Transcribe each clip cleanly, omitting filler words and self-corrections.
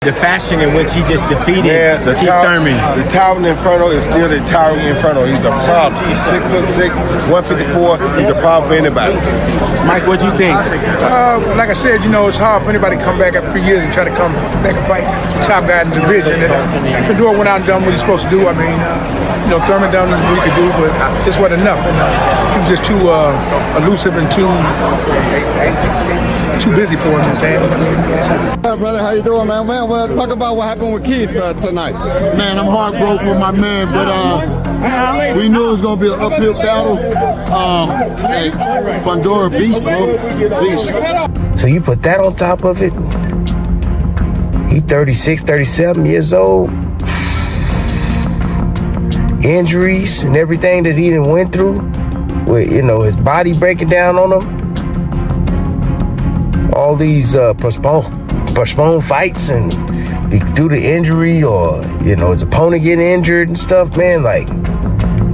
The fashion in which he just defeated Keith Thurman. The towering Inferno is still the towering Inferno. He's a problem. He's 6'6", 154. He's a problem for anybody. Mike, what do you think? Like I said, it's hard for anybody to come back after 3 years and try to come back and fight the top guy in the division. And Fondora went out and done what he's supposed to do. I mean, Thurman done what he could do, but this wasn't enough. And, he was just too elusive and too busy for him. Hey, brother, how you doing, man? Well, talk about what happened with Keith tonight. Man, I'm heartbroken for my man, but we knew it was gonna be an uphill battle. Hey, Fundora beast, bro. Beast. So you put that on top of it? He 36, 37 years old. Injuries and everything that he done went through, with his body breaking down on him. All these postponed fights and due to injury or his opponent getting injured and stuff, man. Like,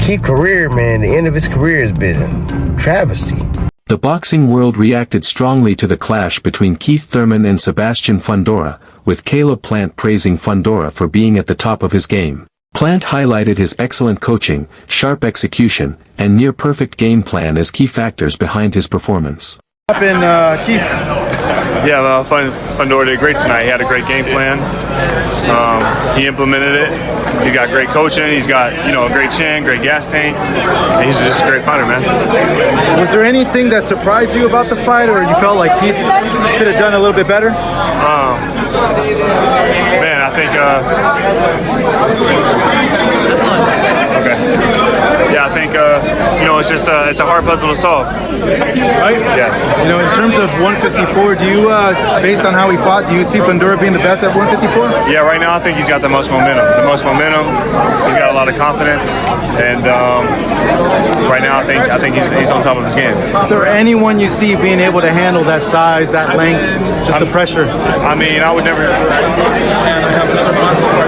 Keith's career, man, the end of his career has been a travesty. The boxing world reacted strongly to the clash between Keith Thurman and Sebastian Fondora, with Caleb Plant praising Fondora for being at the top of his game. Plant highlighted his excellent coaching, sharp execution, and near-perfect game plan as key factors behind his performance. Keith? Yeah, well, Fondora did great tonight. He had a great game plan. He implemented it. He got great coaching. He's got, a great chin, great gas tank. And he's just a great fighter, man. Was there anything that surprised you about the fight, or you felt like Keith could have done a little bit better? Man, I think. Okay. Yeah, I think it's just it's a hard puzzle to solve. Right? Yeah. In terms of 154, do you, based on how he fought, do you see Fundora being the best at 154? Yeah, right now I think he's got the most momentum. He's got a lot of confidence, and right now I think he's on top of his game. Is there anyone you see being able to handle that size, that length, the pressure? I mean, I would never.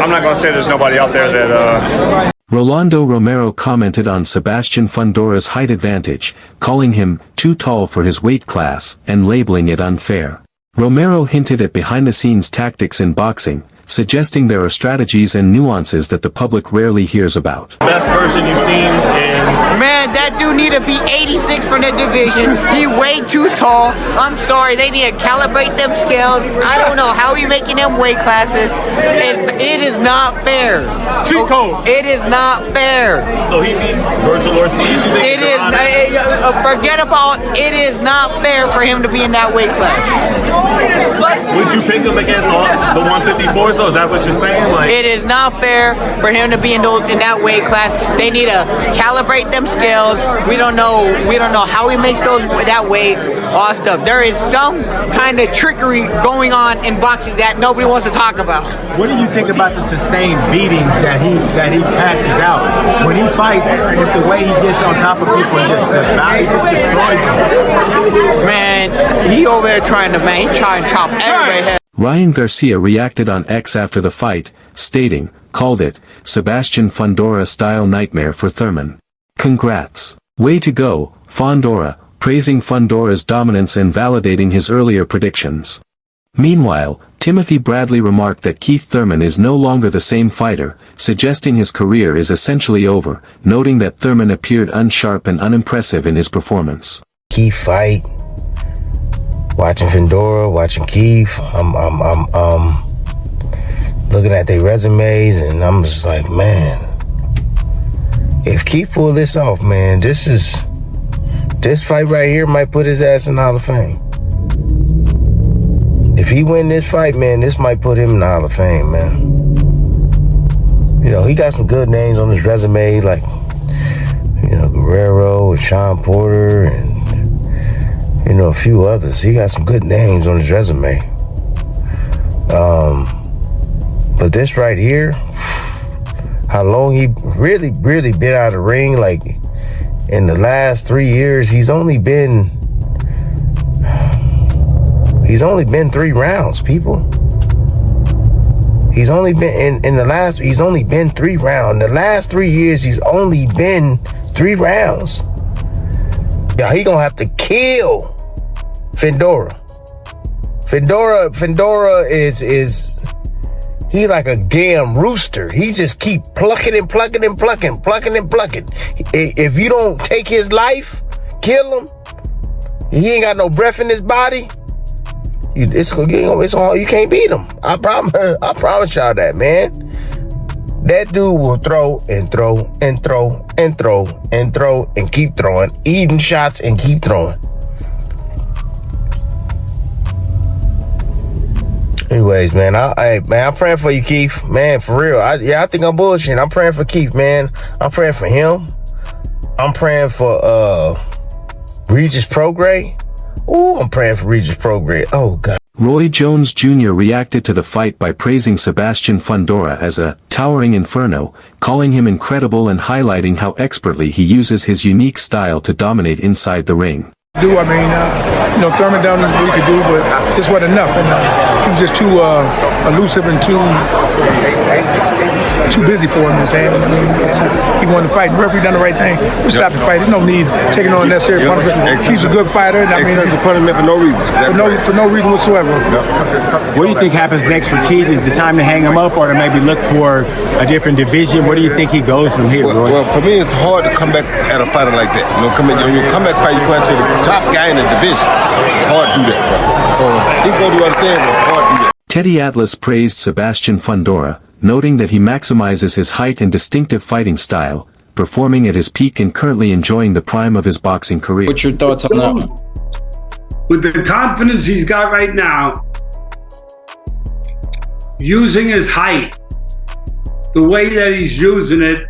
I'm not going to say there's nobody out there that. Rolando Romero commented on Sebastian Fondora's height advantage, calling him too tall for his weight class and labeling it unfair. Romero hinted at behind-the-scenes tactics in boxing, suggesting there are strategies and nuances that the public rarely hears about. Best version you've seen in... Man, that dude need to be 86 for the division. He way too tall. I'm sorry, they need to calibrate them scales. I don't know how he making them weight classes. It is not fair. Too cold. It is not fair. So he beats Virgil Ortiz. It is. Forget about. It is not fair for him to be in that weight class. Would you pick him against the 154? So is that what you're saying? It is not fair for him to be in that weight class. They need to calibrate them scales. We don't know how he makes that weight. All stuff. There is some kind of trickery going on in boxing that nobody wants to talk about. What do you think about the sustained beatings that he passes out? When he fights, it's the way he gets on top of people and just destroys them. Man, he over there trying to chop everybody's head. Ryan Garcia reacted on X after the fight, stating, called it, Sebastian Fondora-style nightmare for Thurman. Congrats. Way to go, Fondora, praising Fondora's dominance and validating his earlier predictions. Meanwhile, Timothy Bradley remarked that Keith Thurman is no longer the same fighter, suggesting his career is essentially over, noting that Thurman appeared unsharp and unimpressive in his performance. Keith fight. Watching Fondora, watching Keith, I'm looking at their resumes and I'm just like, man, if Keith pull this off, man, this fight right here might put his ass in the Hall of Fame. If he win this fight, man, this might put him in the Hall of Fame, man. He got some good names on his resume, like, Guerrero and Sean Porter and a few others. He got some good names on his resume. But this right here, how long he really been out of the ring, like in the last 3 years, he's only been 3 rounds, people. He's only been he's only been 3 rounds. In the last 3 years, he's only been 3 rounds. Yeah, he gonna have to kill Fondora. Fondora He like a damn rooster. He just keep plucking and plucking and plucking, plucking and plucking. If you don't take his life, kill him, he ain't got no breath in his body, you can't beat him. I promise y'all that, man. That dude will throw and throw and throw and throw and throw and keep throwing, eating shots and keep throwing. Anyways, man, I'm praying for you, Keith. Man, for real. I think I'm bullshitting. I'm praying for Keith, man. I'm praying for him. I'm praying for Regis Prograis. Ooh, I'm praying for Regis Prograis. Oh, God. Roy Jones Jr. reacted to the fight by praising Sebastian Fundora as a towering inferno, calling him incredible and highlighting how expertly he uses his unique style to dominate inside the ring. Thurman done what he could do, but just wasn't enough. And he was just too elusive and too busy for him. He wanted to fight. The referee done the right thing. We stopped the fight. There's no need taking on unnecessary punishment. He's a good fighter. Excessive punishment for no reason. For no reason whatsoever. What do you think happens next for Keith? Is it time to hang him up or to maybe look for a different division? Where do you think he goes from here, Roy? Well, for me, it's hard to come back at a fighter like that. When you come back fight, you punch to the top guy in the division. It's hard to do that, bro. So he's gonna do other things, but it's hard to do that. Teddy Atlas praised Sebastian Fundora, noting that he maximizes his height and distinctive fighting style, performing at his peak and currently enjoying the prime of his boxing career. What's your thoughts on that one? With the confidence he's got right now, using his height, the way that he's using it,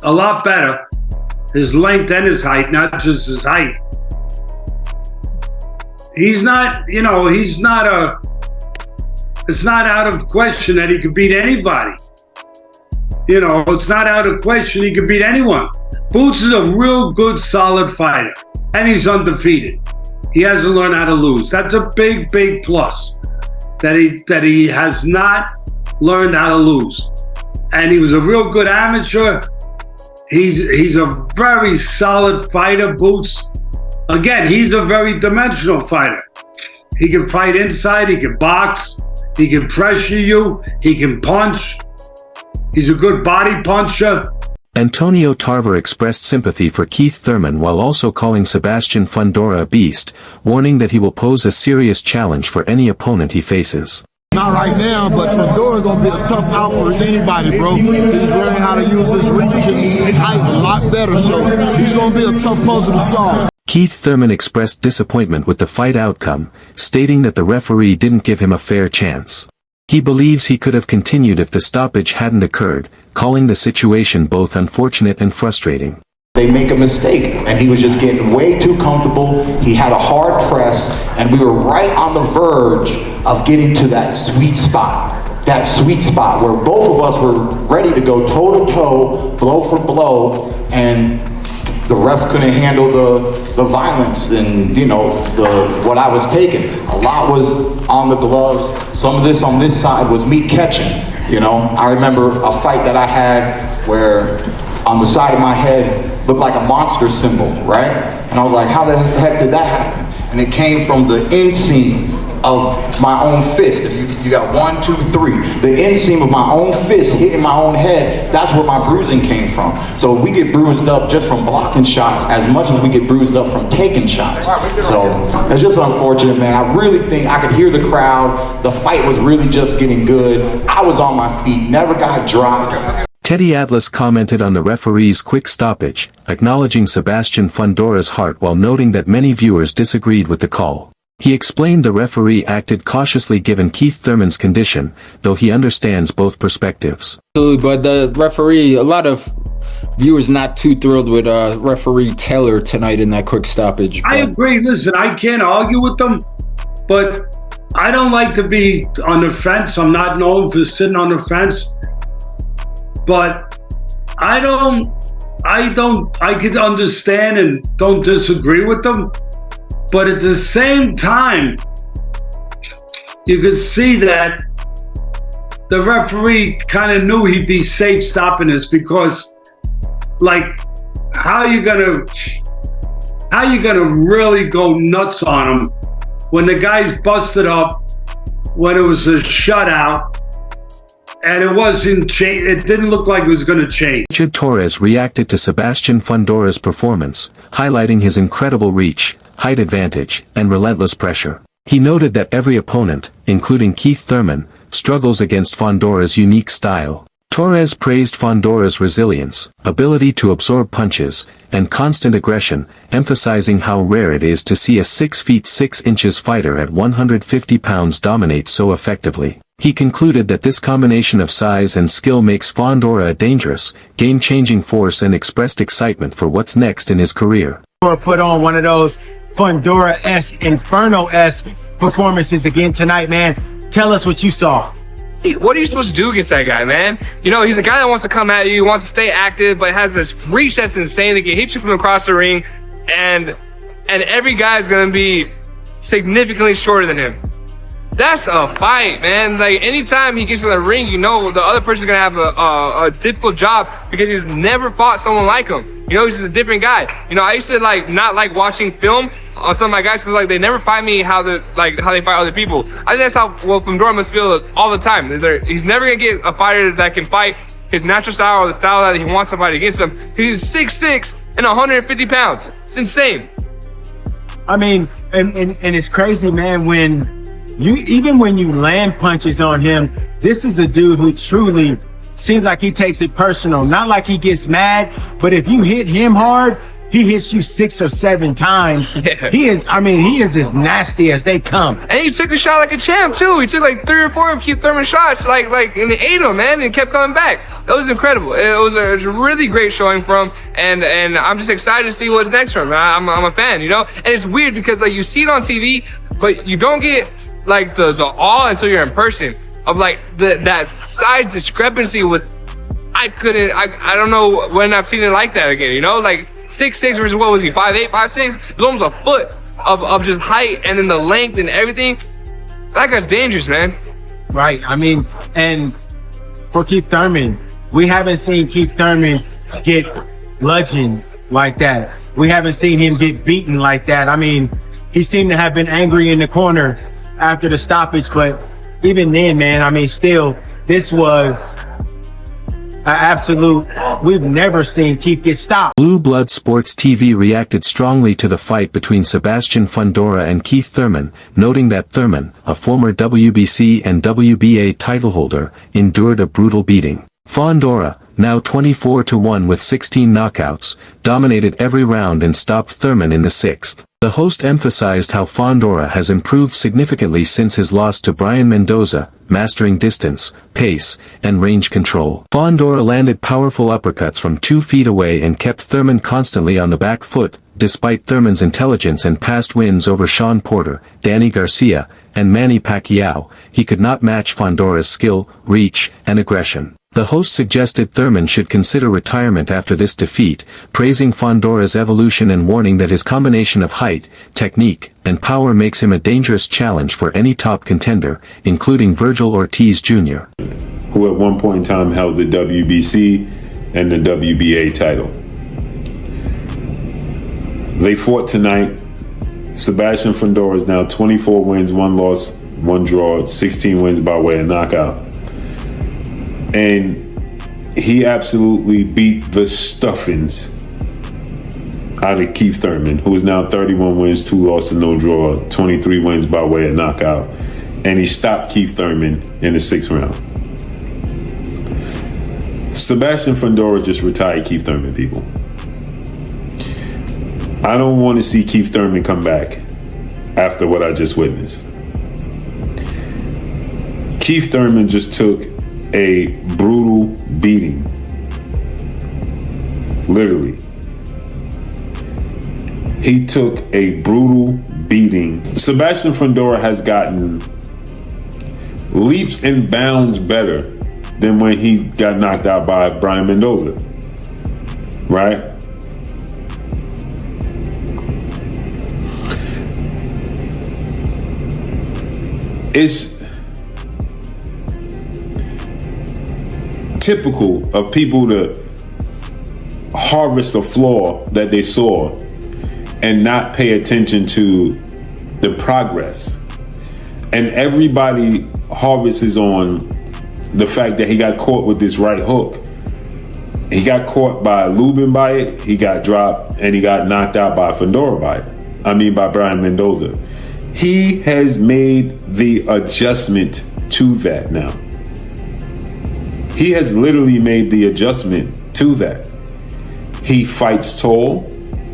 a lot better. His length and his height, not just his height. It's not out of question that he could beat anybody. It's not out of question he could beat anyone. Boots is a real good, solid fighter, and he's undefeated. He hasn't learned how to lose. That's a big, big plus, that he has not learned how to lose. And he was a real good amateur. He's a very solid fighter, Boots. Again, he's a very dimensional fighter. He can fight inside, he can box, he can pressure you, he can punch. He's a good body puncher. Antonio Tarver expressed sympathy for Keith Thurman while also calling Sebastian Fundora a beast, warning that he will pose a serious challenge for any opponent he faces. Not right now, but Fondora's gonna be a tough out for anybody, bro. He's learning how to use his reach and height a lot better, so he's gonna be a tough puzzle to solve. Keith Thurman expressed disappointment with the fight outcome, stating that the referee didn't give him a fair chance. He believes he could have continued if the stoppage hadn't occurred, calling the situation both unfortunate and frustrating. They make a mistake, and he was just getting way too comfortable. He had a hard press, and we were right on the verge of getting to that sweet spot. That sweet spot where both of us were ready to go toe-to-toe, blow for blow, and the ref couldn't handle the violence and, what I was taking. A lot was on the gloves. Some of this on this side was me catching, I remember a fight that I had where on the side of my head looked like a monster symbol, right? And I was like, how the heck did that happen? And it came from the inseam of my own fist. If you got 1, 2, 3, the inseam of my own fist hitting my own head, that's where my bruising came from. So we get bruised up just from blocking shots as much as we get bruised up from taking shots. So it's just unfortunate, man. I really think I could hear the crowd. The fight was really just getting good. I was on my feet, never got dropped. Teddy Atlas commented on the referee's quick stoppage, acknowledging Sebastian Fundora's heart while noting that many viewers disagreed with the call. He explained the referee acted cautiously given Keith Thurman's condition, though he understands both perspectives. Absolutely, but the referee, a lot of viewers not too thrilled with referee Taylor tonight in that quick stoppage. I agree. Listen, I can't argue with them, but I don't like to be on the fence. I'm not known for sitting on the fence. But I could understand and don't disagree with them. But at the same time, you could see that the referee kind of knew he'd be safe stopping this because, how you gonna really go nuts on him when the guy's busted up, when it was a shutout, and it wasn't change. It didn't look like it was going to change. Richard Torres reacted to Sebastian Fundora's performance, highlighting his incredible reach, height advantage, and relentless pressure. He noted that every opponent, including Keith Thurman, struggles against Fondora's unique style. Torres praised Fondora's resilience, ability to absorb punches, and constant aggression, emphasizing how rare it is to see a 6 feet 6 inches fighter at 150 pounds dominate so effectively. He concluded that this combination of size and skill makes Fondora a dangerous, game-changing force and expressed excitement for what's next in his career. Put on one of those Fundora-esque, Inferno-esque performances again tonight, man. Tell us what you saw. What are you supposed to do against that guy, man? You know, he's a guy that wants to come at you, wants to stay active, but has this reach that's insane. He can hit you from across the ring, and every guy is going to be significantly shorter than him. That's a fight, man. Like, anytime he gets in the ring, you know the other person's going to have a difficult job because he's never fought someone like him. You know, he's just a different guy. You know, I used to, like, not like watching film on some of my guys, because like they never fight me how they fight other people. I think that's how Fondora must feel all the time. He's never gonna get a fighter that can fight his natural style or the style that he wants somebody against him. He's 6'6" and 150 pounds. It's insane. I mean, and it's crazy, man, even when you land punches on him, this is a dude who truly seems like he takes it personal. Not like he gets mad, but if you hit him hard, he hits you 6 or 7 times. Yeah. He is as nasty as they come. And he took the shot like a champ too. He took like 3 or 4 of Keith Thurman shots, and he ate them, man, and kept coming back. That was incredible. It was a really great showing from him, and I'm just excited to see what's next from him. I'm a fan, you know. And it's weird because like you see it on TV, but you don't get like the awe until you're in person of like that size discrepancy with. I don't know when I've seen it like that again, you know, like 6'6" versus what was he, 5'8", 5'6"? It was almost a foot of just height, and then the length and everything. That guy's dangerous, man. Right. I mean, and for Keith Thurman, we haven't seen Keith Thurman get bludgeoned like that. We haven't seen him get beaten like that. I mean, he seemed to have been angry in the corner after the stoppage, but even then, man, I mean, still, this was absolute. We've never seen Keith get stopped. Blue Blood Sports TV reacted strongly to the fight between Sebastian Fondora and Keith Thurman, noting that Thurman, a former WBC and WBA title holder, endured a brutal beating. Fondora, now 24-1 with 16 knockouts, dominated every round and stopped Thurman in the 6th. The host emphasized how Fondora has improved significantly since his loss to Brian Mendoza, mastering distance, pace, and range control. Fondora landed powerful uppercuts from 2 feet away and kept Thurman constantly on the back foot. Despite Thurman's intelligence and past wins over Sean Porter, Danny Garcia, and Manny Pacquiao, he could not match Fondora's skill, reach, and aggression. The host suggested Thurman should consider retirement after this defeat, praising Fondora's evolution and warning that his combination of height, technique, and power makes him a dangerous challenge for any top contender, including Virgil Ortiz Jr., who at one point in time held the WBC and the WBA title. They fought tonight. Sebastian Fondora is now 24 wins, 1 loss, 1 draw, 16 wins by way of knockout. And he absolutely beat the stuffings out of Keith Thurman, who is now 31 wins, 2 losses, no draw, 23 wins by way of knockout. And he stopped Keith Thurman in the 6th round. Sebastian Fondora just retired Keith Thurman, people. I don't want to see Keith Thurman come back after what I just witnessed. Keith Thurman just took a brutal beating. Literally. He took a brutal beating. Sebastian Fondora has gotten leaps and bounds better than when he got knocked out by Brian Mendoza. Right? It's typical of people to harvest a flaw that they saw and not pay attention to the progress. And everybody harvests on the fact that he got caught with this right hook. He got caught by Lubin by it, he got dropped, and he got knocked out by Fundora by it. By Brian Mendoza. He has made the adjustment to that now. He has literally made the adjustment to that. He fights tall.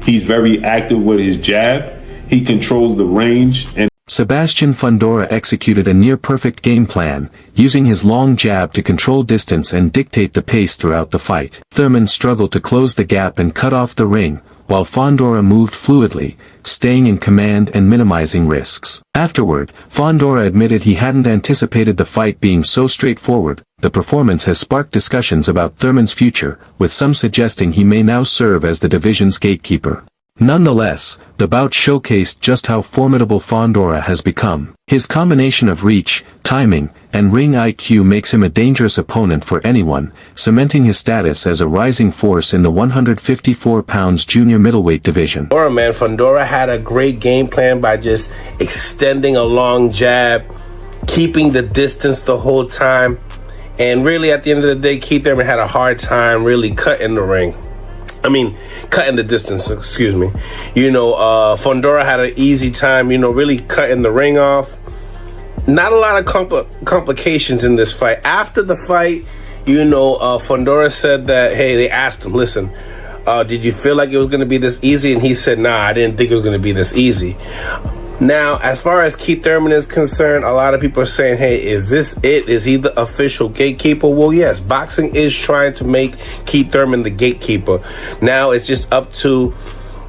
He's very active with his jab. He controls the range. And Sebastian Fondora executed a near-perfect game plan, using his long jab to control distance and dictate the pace throughout the fight. Thurman struggled to close the gap and cut off the ring, while Fondora moved fluidly, staying in command and minimizing risks. Afterward, Fondora admitted he hadn't anticipated the fight being so straightforward. The performance has sparked discussions about Thurman's future, with some suggesting he may now serve as the division's gatekeeper. Nonetheless, the bout showcased just how formidable Fondora has become. His combination of reach, timing, and ring IQ makes him a dangerous opponent for anyone, cementing his status as a rising force in the 154 pounds junior middleweight division. Fondora had a great game plan by just extending a long jab, keeping the distance the whole time, and really at the end of the day, Keith Thurman had a hard time really cutting the distance, excuse me. Fondora had an easy time, really cutting the ring off. Not a lot of complications in this fight. After the fight, Fondora said that, hey, they asked him, listen, did you feel like it was going to be this easy? And he said, nah, I didn't think it was going to be this easy. Now, as far as Keith Thurman is concerned, a lot of people are saying, hey, is this it? Is he the official gatekeeper? Well, yes, boxing is trying to make Keith Thurman the gatekeeper. Now it's just up to,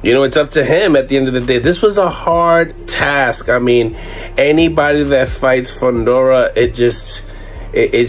it's up to him at the end of the day. This was a hard task. Anybody that fights Fondora, it's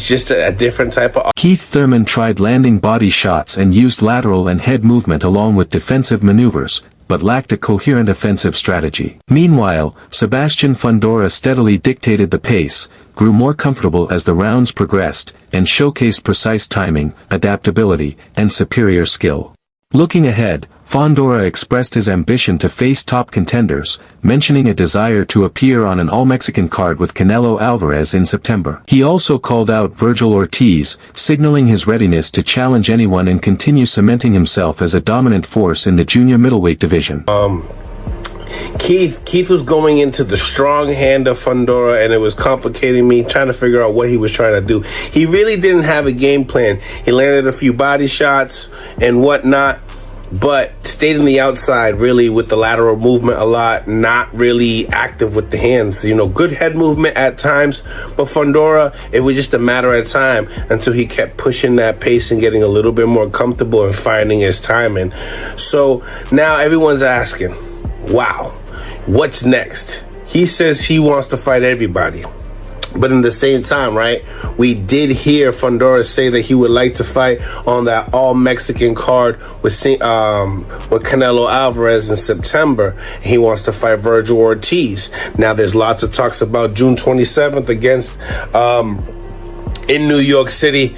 just a different type of... Keith Thurman tried landing body shots and used lateral and head movement along with defensive maneuvers, but lacked a coherent offensive strategy. Meanwhile, Sebastian Fondora steadily dictated the pace, grew more comfortable as the rounds progressed, and showcased precise timing, adaptability, and superior skill. Looking ahead, Fondora expressed his ambition to face top contenders, mentioning a desire to appear on an all-Mexican card with Canelo Alvarez in September. He also called out Vergil Ortiz, signaling his readiness to challenge anyone and continue cementing himself as a dominant force in the junior middleweight division. Keith was going into the strong hand of Fondora, and it was complicating me trying to figure out what he was trying to do. He really didn't have a game plan. He landed a few body shots and whatnot, but stayed on the outside really with the lateral movement a lot, not really active with the hands. Good head movement at times, but Fondora, it was just a matter of time until he kept pushing that pace and getting a little bit more comfortable and finding his timing. So now everyone's asking, wow, what's next? He says he wants to fight everybody. But in the same time, right, we did hear Fondora say that he would like to fight on that all-Mexican card with Canelo Alvarez in September. He wants to fight Vergil Ortiz. Now, there's lots of talks about June 27th against in New York City.